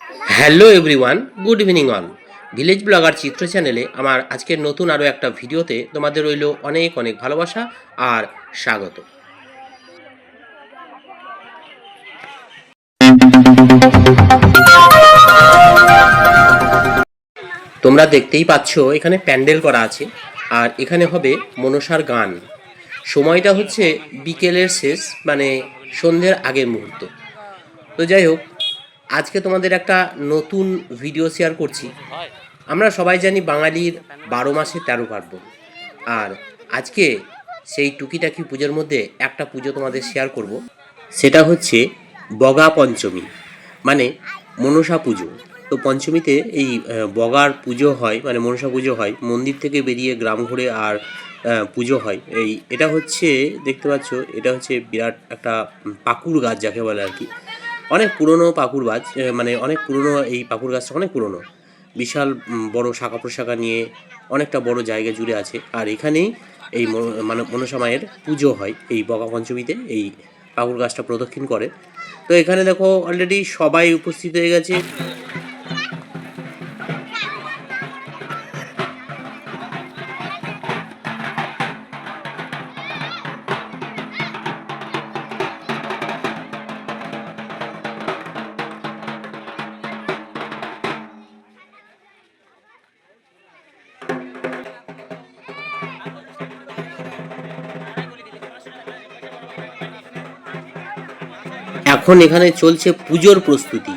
Hello everyone, good evening all. Village blogger চিত্র চ্যানেলে আমার আজকের নতুন আরও একটা ভিডিওতে তোমাদের রইল অনেক অনেক ভালোবাসা আর স্বাগত। তোমরা দেখতেই পাচ্ছ এখানে প্যান্ডেল করা আছে আর এখানে হবে মনসার গান। সময়টা হচ্ছে বিকেলের শেষ, মানে সন্ধ্যের আগের মুহূর্ত। তো যাই হোক, আজকে তোমাদের একটা নতুন ভিডিও শেয়ার করছি। আমরা সবাই জানি বাঙালির 12 মাসে 13 পার্বণ, আর আজকে সেই টুকিটাকি পুজোর মধ্যে একটা পুজো তোমাদের শেয়ার করব। সেটা হচ্ছে বগা পঞ্চমী, মানে মনসা পুজো। তো পঞ্চমীতে এই বগার পুজো হয়, মানে মনসা পুজো হয়, মন্দির থেকে বেরিয়ে গ্রাম ঘুরে আর পুজো হয়। এটা হচ্ছে, দেখতে পাচ্ছ, এটা হচ্ছে বিরাট একটা পাকুড় গাছ যাকে বলে আর কি। অনেক পুরনো পাকুড় গাছ, মানে অনেক পুরনো। এই পাকুড় গাছটা অনেক পুরনো, বিশাল বড় শাখা প্রশাখা নিয়ে অনেকটা বড় জায়গা জুড়ে আছে। আর এখানেই এই মানে মনসা মায়ের পুজো হয় এই বগা পঞ্চমীতে। এই পাকুড় গাছটা প্রদক্ষিণ করে। তো এখানে দেখো অলরেডি সবাই উপস্থিত হয়ে গেছে। এখন এখানে চলছে পুজোর প্রস্তুতি,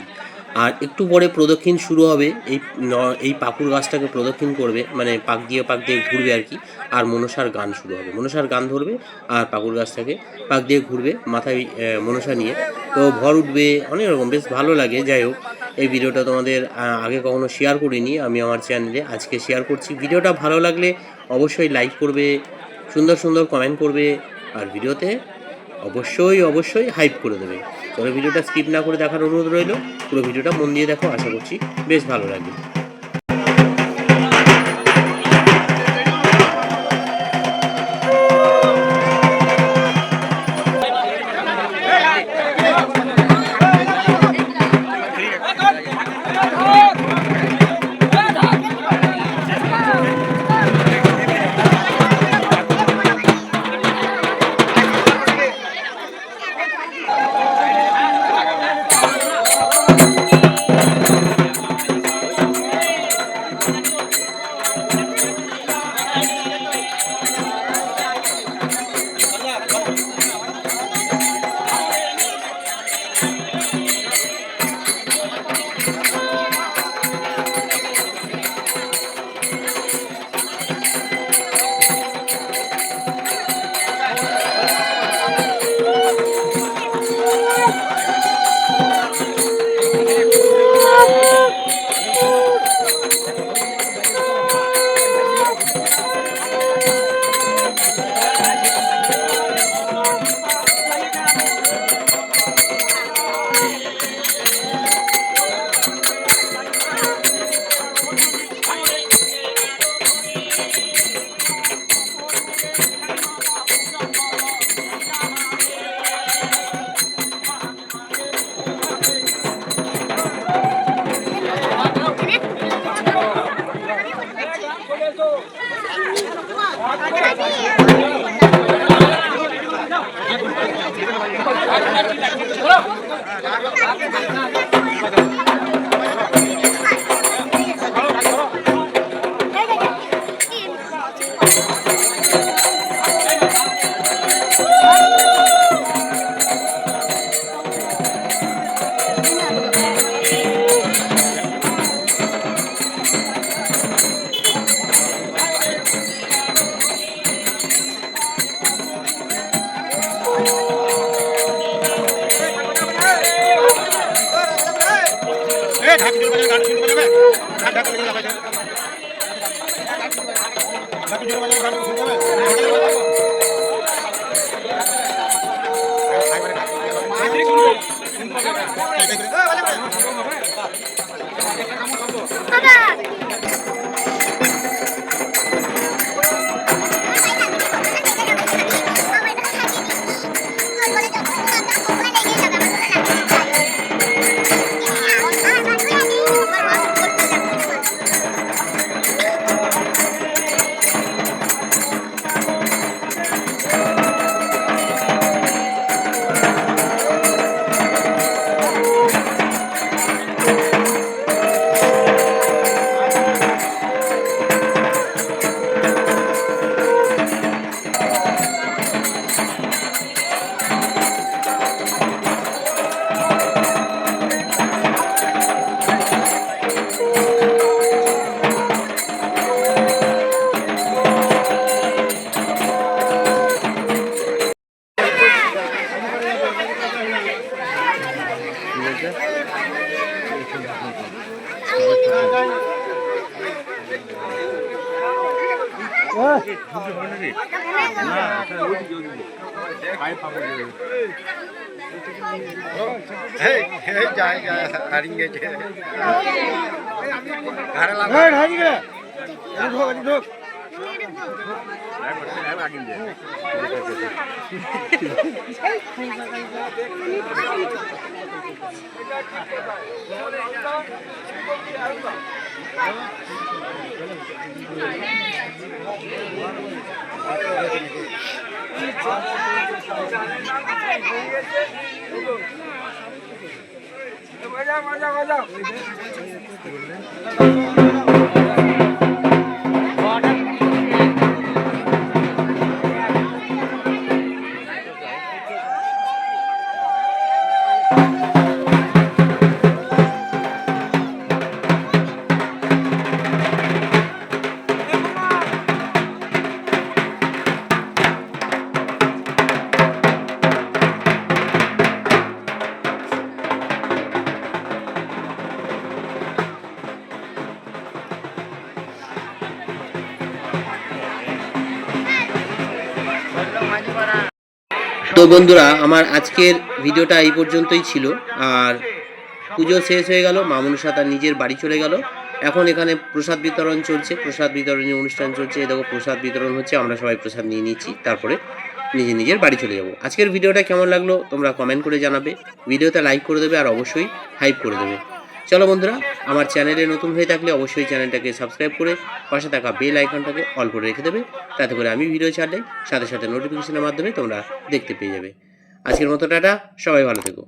আর একটু পরে প্রদক্ষিণ শুরু হবে। এই পাকুড় গাছটাকে প্রদক্ষিণ করবে, মানে পাক দিয়ে ঘুরবে আর কি। আর মনসার গান শুরু হবে, মনসার গান ধরবে আর পাকুড় গাছটাকে পাক দিয়ে ঘুরবে মাথায় মনসা নিয়ে। তো ভর উঠবে, অনেক রকম, বেশ ভালো লাগে। যাই হোক, এই ভিডিওটা তোমাদের আগে কখনো শেয়ার করিনি আমি আমার চ্যানেলে, আজকে শেয়ার করছি। ভিডিওটা ভালো লাগলে অবশ্যই লাইক করবে, সুন্দর সুন্দর কমেন্ট করবে, আর ভিডিওতে অবশ্যই হাইপ করে দেবে। চলো, ভিডিওটা স্কিপ না করে দেখার অনুরোধ রইল। পুরো ভিডিওটা মন দিয়ে দেখো, আশা করছি বেশ ভালো লাগবে। তো বন্ধুরা, আমার আজকের ভিডিওটা এই পর্যন্তই ছিল। আর পুজো শেষ হয়ে গেল, মা মনসা তার নিজের বাড়ি চলে গেল। এখন এখানে প্রসাদ বিতরণ চলছে, প্রসাদ বিতরণী অনুষ্ঠান চলছে। এই দেখো প্রসাদ বিতরণ হচ্ছে, আমরা সবাই প্রসাদ নিয়ে নিচ্ছি, তারপরে নিজের বাড়ি চলে যাব। আজকের ভিডিওটা কেমন লাগলো তোমরা কমেন্ট করে জানাবে, ভিডিওতে লাইক করে দেবে আর অবশ্যই হাইপ করে দেবে। চলো বন্ধুরা, আমার চ্যানেলে নতুন হয়ে থাকলে অবশ্যই চ্যানেলটাকে সাবস্ক্রাইব করে পাশে থাকা বেল আইকনটাকে অল করে রেখে দেবে, তাতে করে আমি ভিডিও ছাড়লে সাথে সাথে নোটিফিকেশনের মাধ্যমে তোমরা দেখতে পেয়ে যাবে। আজকের মতো টাটা, সবাই ভালো থেকো।